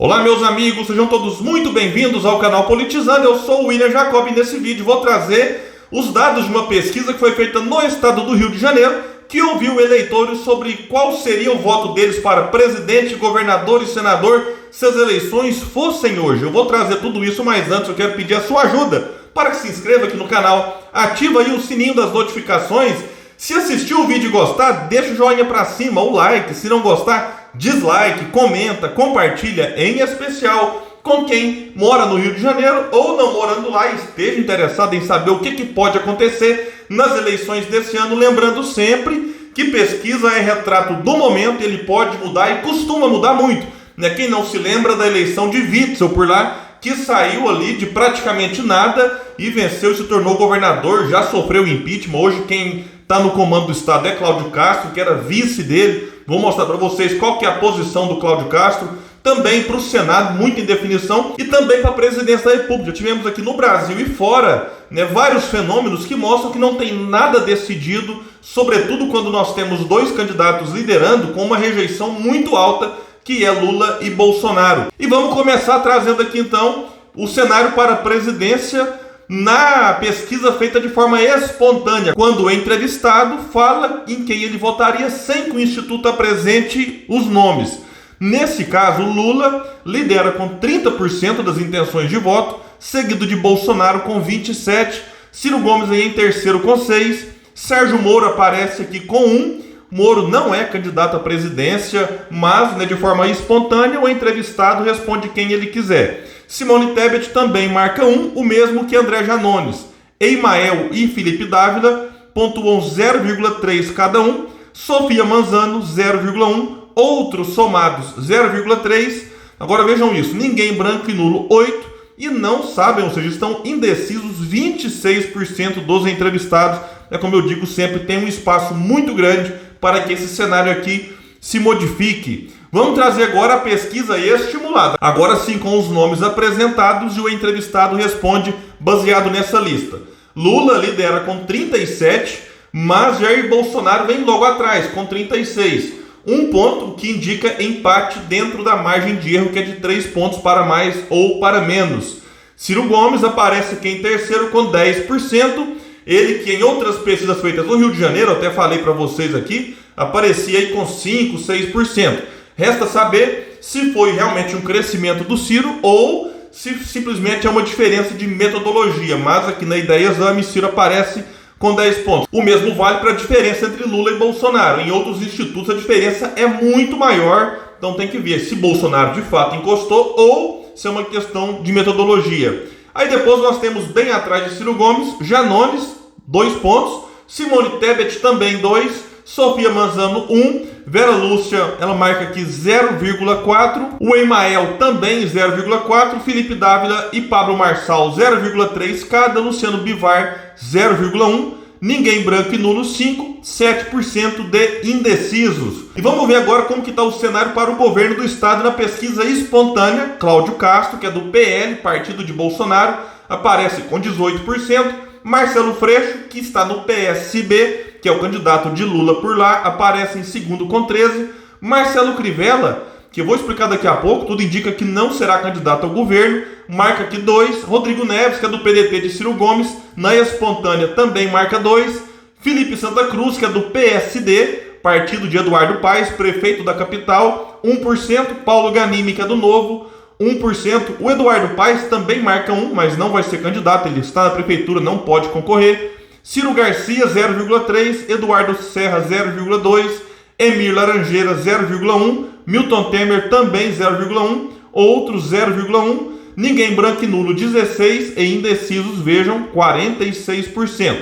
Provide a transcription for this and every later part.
Olá meus amigos, sejam todos muito bem-vindos ao canal Politizando. Eu sou o William Jacob e nesse vídeo vou trazer os dados de uma pesquisa que foi feita no estado do Rio de Janeiro, que ouviu eleitores sobre qual seria o voto deles para presidente, governador e senador se as eleições fossem hoje. Eu vou trazer tudo isso, mas antes eu quero pedir a sua ajuda para que se inscreva aqui no canal, ativa aí o sininho das notificações. Se assistiu o vídeo e gostar, deixa o joinha para cima, o like. Se não gostar, dislike, comenta, compartilha, em especial com quem mora no Rio de Janeiro ou não morando lá e esteja interessado em saber o que pode acontecer nas eleições desse ano. Lembrando sempre que pesquisa é retrato do momento, ele pode mudar e costuma mudar muito, né? Quem não se lembra da eleição de Witzel por lá, que saiu ali de praticamente nada e venceu e se tornou governador, já sofreu impeachment. Hoje quem está no comando do estado é Cláudio Castro, que era vice dele. Vou mostrar para vocês qual que é a posição do Cláudio Castro, também para o Senado, muito em definição, e também para a presidência da República. Tivemos aqui no Brasil e fora, né, vários fenômenos que mostram que não tem nada decidido, sobretudo quando nós temos dois candidatos liderando com uma rejeição muito alta, que é Lula e Bolsonaro. E vamos começar trazendo aqui então o cenário para a presidência na pesquisa feita de forma espontânea, quando o entrevistado fala em quem ele votaria sem que o Instituto apresente os nomes. Nesse caso, Lula lidera com 30% das intenções de voto, seguido de Bolsonaro com 27%, Ciro Gomes aí em terceiro com 6%, Sérgio Moro aparece aqui com 1%, Moro não é candidato à presidência, mas de forma espontânea o entrevistado responde quem ele quiser. Simone Tebet também marca 1, o mesmo que André Janones. Emael e Felipe Dávila pontuam 0,3 cada um, Sofia Manzano 0,1, outros somados 0,3. Agora vejam isso, ninguém branco e nulo 8, e não sabem, ou seja, estão indecisos 26% dos entrevistados. É como eu digo sempre, tem um espaço muito grande para que esse cenário aqui se modifique. Vamos trazer agora a pesquisa estimulada. Agora sim com os nomes apresentados e o entrevistado responde baseado nessa lista. Lula lidera com 37, mas Jair Bolsonaro vem logo atrás com 36. Um ponto que indica empate dentro da margem de erro, que é de 3 pontos para mais ou para menos. Ciro Gomes aparece aqui em terceiro com 10%. Ele que em outras pesquisas feitas no Rio de Janeiro, até falei para vocês aqui, aparecia aí com 5%, 6%. Resta saber se foi realmente um crescimento do Ciro ou se simplesmente é uma diferença de metodologia. Mas aqui na Ideia Exame, Ciro aparece com 10 pontos. O mesmo vale para a diferença entre Lula e Bolsonaro. Em outros institutos a diferença é muito maior, então tem que ver se Bolsonaro de fato encostou ou se é uma questão de metodologia. Aí depois nós temos bem atrás de Ciro Gomes, Janones, 2 pontos, Simone Tebet também 2, Sofia Manzano 1, Vera Lúcia, ela marca aqui 0,4, o Emael também 0,4, Felipe Dávila e Pablo Marçal 0,3 cada, Luciano Bivar 0,1, ninguém branco e nulo 5, 7% de indecisos. E vamos ver agora como que está o cenário para o governo do estado na pesquisa espontânea. Cláudio Castro, que é do PL, partido de Bolsonaro, aparece com 18%, Marcelo Freixo, que está no PSB, que é o candidato de Lula por lá, aparece em segundo com 13%, Marcelo Crivella, que eu vou explicar daqui a pouco, tudo indica que não será candidato ao governo, marca aqui 2%, Rodrigo Neves, que é do PDT de Ciro Gomes, na espontânea também marca 2%, Felipe Santa Cruz, que é do PSD, partido de Eduardo Paes, prefeito da capital, 1%, Paulo Ganimi, que é do Novo, 1%, o Eduardo Paes também marca 1%, mas não vai ser candidato, ele está na prefeitura, não pode concorrer, Ciro Garcia 0,3%, Eduardo Serra 0,2%, Emir Laranjeira 0,1%, Milton Temer também 0,1%, outros 0,1%, ninguém branco e nulo 16% e indecisos, vejam, 46%.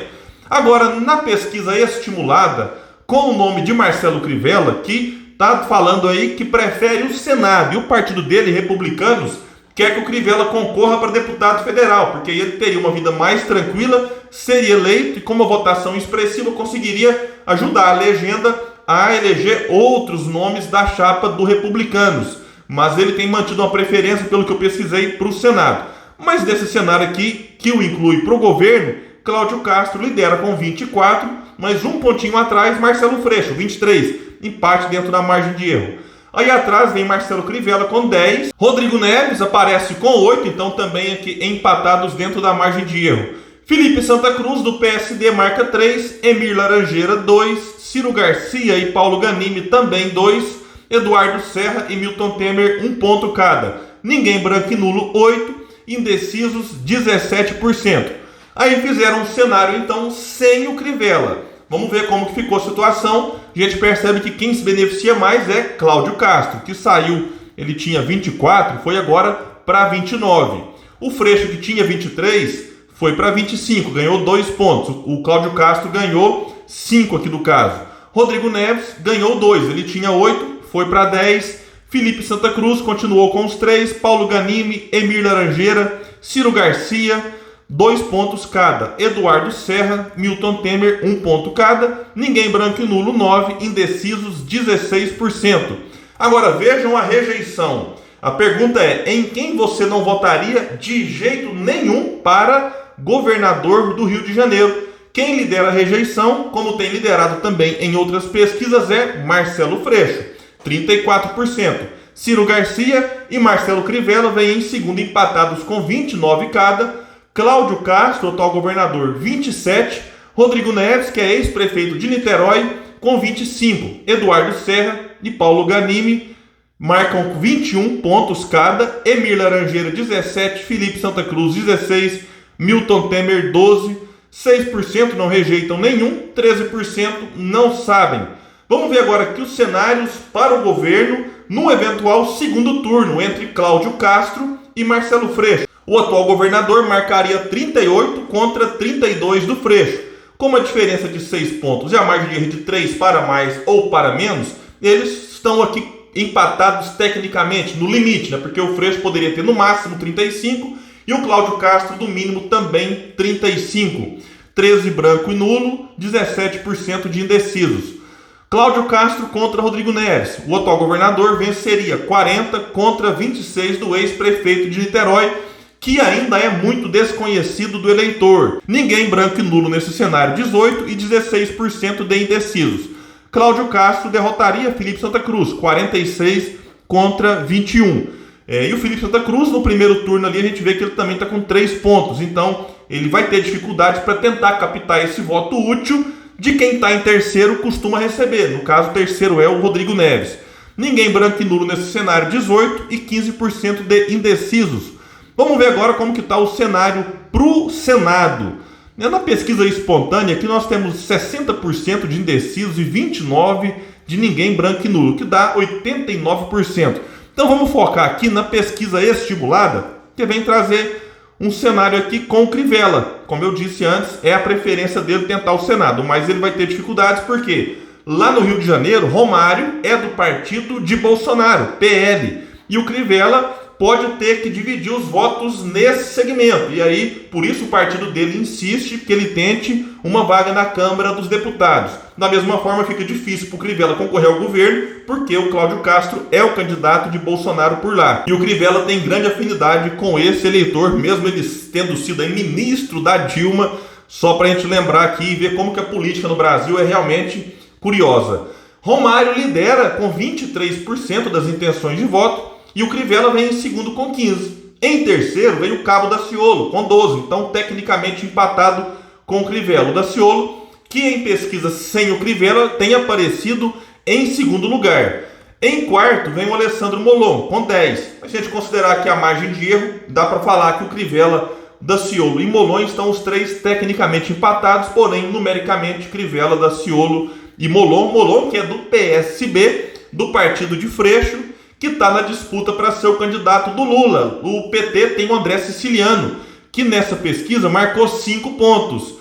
Agora, na pesquisa estimulada, com o nome de Marcelo Crivella, que está falando aí que prefere o Senado, e o partido dele, Republicanos, quer que o Crivella concorra para deputado federal, porque ele teria uma vida mais tranquila, seria eleito e com uma votação expressiva conseguiria ajudar a legenda a eleger outros nomes da chapa do Republicanos. Mas ele tem mantido uma preferência, pelo que eu pesquisei, para o Senado. Mas desse cenário aqui, que o inclui para o governo, Cláudio Castro lidera com 24%, mas um pontinho atrás, Marcelo Freixo, 23%, empate dentro da margem de erro. Aí atrás vem Marcelo Crivella com 10. Rodrigo Neves aparece com 8, então também aqui empatados dentro da margem de erro. Felipe Santa Cruz, do PSD, marca 3. Emir Laranjeira, 2. Ciro Garcia e Paulo Ganimi, também 2. Eduardo Serra e Milton Temer, 1 ponto cada. Ninguém branco e nulo, 8. Indecisos, 17%. Aí fizeram um cenário, então, sem o Crivella. Vamos ver como que ficou a situação. A gente percebe que quem se beneficia mais é Cláudio Castro, que saiu, ele tinha 24, foi agora para 29. O Freixo, que tinha 23, foi para 25, ganhou 2 pontos. O Cláudio Castro ganhou 5 aqui do caso. Rodrigo Neves ganhou 2, ele tinha 8, foi para 10. Felipe Santa Cruz continuou com os 3. Paulo Ganimi, Emir Laranjeira, Ciro Garcia, 2 pontos cada. Eduardo Serra, Milton Temer, 1 ponto cada. Ninguém branco e nulo, 9. Indecisos, 16%. Agora vejam a rejeição. A pergunta é: em quem você não votaria de jeito nenhum para governador do Rio de Janeiro? Quem lidera a rejeição, como tem liderado também em outras pesquisas, é Marcelo Freixo, 34%. Ciro Garcia e Marcelo Crivella vêm em segundo, empatados com 29 cada. Cláudio Castro, atual governador, 27. Rodrigo Neves, que é ex-prefeito de Niterói, com 25. Eduardo Serra e Paulo Ganimi marcam 21 pontos cada. Emir Laranjeira, 17. Felipe Santa Cruz, 16. Milton Temer, 12. 6% não rejeitam nenhum. 13% não sabem. Vamos ver agora aqui os cenários para o governo no eventual segundo turno entre Cláudio Castro e Marcelo Freixo. O atual governador marcaria 38 contra 32 do Freixo. Com a diferença de 6 pontos e a margem de erro de 3 para mais ou para menos, eles estão aqui empatados tecnicamente, no limite, né? Porque o Freixo poderia ter no máximo 35 e o Cláudio Castro no mínimo também 35. 13 branco e nulo, 17% de indecisos. Cláudio Castro contra Rodrigo Neves. O atual governador venceria 40 contra 26 do ex-prefeito de Niterói, que ainda é muito desconhecido do eleitor. Ninguém branco e nulo nesse cenário, 18 e 16% de indecisos. Cláudio Castro derrotaria Felipe Santa Cruz, 46 contra 21. E o Felipe Santa Cruz, no primeiro turno ali, a gente vê que ele também está com 3 pontos. Então, ele vai ter dificuldades para tentar captar esse voto útil de quem está em terceiro costuma receber. No caso, o terceiro é o Rodrigo Neves. Ninguém branco e nulo nesse cenário, 18 e 15% de indecisos. Vamos ver agora como que está o cenário para o Senado. Na pesquisa espontânea, aqui nós temos 60% de indecisos e 29% de ninguém branco e nulo, que dá 89%. Então vamos focar aqui na pesquisa estimulada, que vem trazer um cenário aqui com o Crivella. Como eu disse antes, é a preferência dele tentar o Senado, mas ele vai ter dificuldades porque lá no Rio de Janeiro, Romário é do partido de Bolsonaro, PL, e o Crivella pode ter que dividir os votos nesse segmento. E aí, por isso o partido dele insiste que ele tente uma vaga na Câmara dos Deputados. Da mesma forma, fica difícil para o Crivella concorrer ao governo, porque o Cláudio Castro é o candidato de Bolsonaro por lá. E o Crivella tem grande afinidade com esse eleitor, mesmo ele tendo sido ministro da Dilma, só para a gente lembrar aqui e ver como que a política no Brasil é realmente curiosa. Romário lidera com 23% das intenções de voto, e o Crivella vem em segundo com 15%. Em terceiro vem o Cabo Daciolo com 12%. Então, tecnicamente empatado com o Crivella. O Daciolo, que em pesquisa sem o Crivella, tem aparecido em segundo lugar. Em quarto vem o Alessandro Molon com 10%. Se a gente considerar que a margem de erro, dá para falar que o Crivella, Daciolo e Molon estão os três tecnicamente empatados, porém, numericamente, Crivella, Daciolo e Molon. Molon, que é do PSB, do partido de Freixo, que está na disputa para ser o candidato do Lula. O PT tem o André Siciliano, que nessa pesquisa marcou 5 pontos.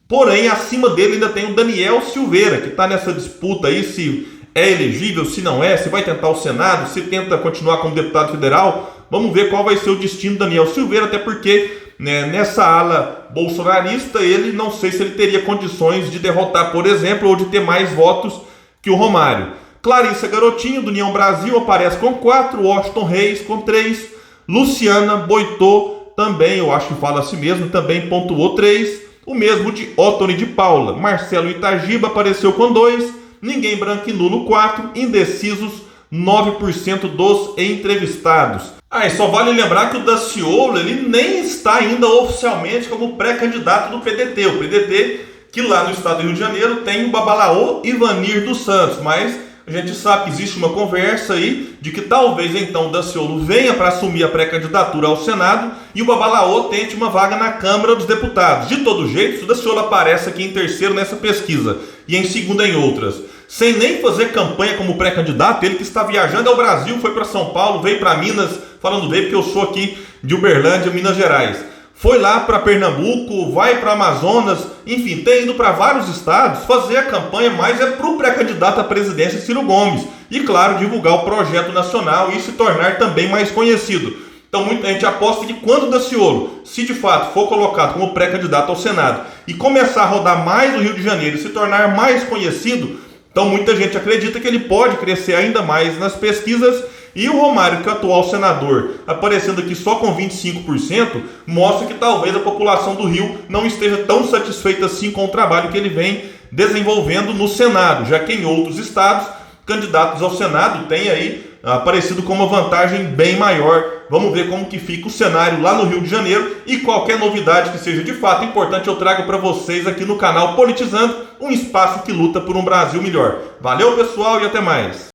Porém, acima dele ainda tem o Daniel Silveira, que está nessa disputa aí, se é elegível, se não é, se vai tentar o Senado, se tenta continuar como deputado federal. Vamos ver qual vai ser o destino do Daniel Silveira, até porque nessa ala bolsonarista, ele não sei se ele teria condições de derrotar, por exemplo, ou de ter mais votos que o Romário. Clarissa Garotinho, do União Brasil, aparece com 4, Washington Reis com 3, Luciana Boitô, também, eu acho que fala assim mesmo, também pontuou 3, o mesmo de Ottoni de Paula. Marcelo Itagiba apareceu com 2, ninguém branco e nulo 4, indecisos 9% dos entrevistados. E só vale lembrar que o Daciolo ele nem está ainda oficialmente como pré-candidato do PDT. O PDT, que lá no estado do Rio de Janeiro tem o Babalaô Ivanir dos Santos, mas a gente sabe que existe uma conversa aí de que talvez então o Daciolo venha para assumir a pré-candidatura ao Senado e o Babalaô tente uma vaga na Câmara dos Deputados. De todo jeito, se o Daciolo aparece aqui em terceiro nessa pesquisa e em segundo em outras, sem nem fazer campanha como pré-candidato, ele que está viajando ao Brasil, foi para São Paulo, veio para Minas, falando veio porque eu sou aqui de Uberlândia, Minas Gerais. Foi lá para Pernambuco, vai para Amazonas, enfim, tem ido para vários estados fazer a campanha, mas é para o pré-candidato à presidência Ciro Gomes. E claro, divulgar o projeto nacional e se tornar também mais conhecido. Então muita gente aposta que quando o Daciolo, se de fato for colocado como pré-candidato ao Senado e começar a rodar mais no Rio de Janeiro e se tornar mais conhecido, então muita gente acredita que ele pode crescer ainda mais nas pesquisas. E o Romário, que é o atual senador, aparecendo aqui só com 25%, mostra que talvez a população do Rio não esteja tão satisfeita assim com o trabalho que ele vem desenvolvendo no Senado, já que em outros estados, candidatos ao Senado têm aí aparecido com uma vantagem bem maior. Vamos ver como que fica o cenário lá no Rio de Janeiro e qualquer novidade que seja de fato importante eu trago para vocês aqui no canal Politizando, um espaço que luta por um Brasil melhor. Valeu, pessoal, e até mais!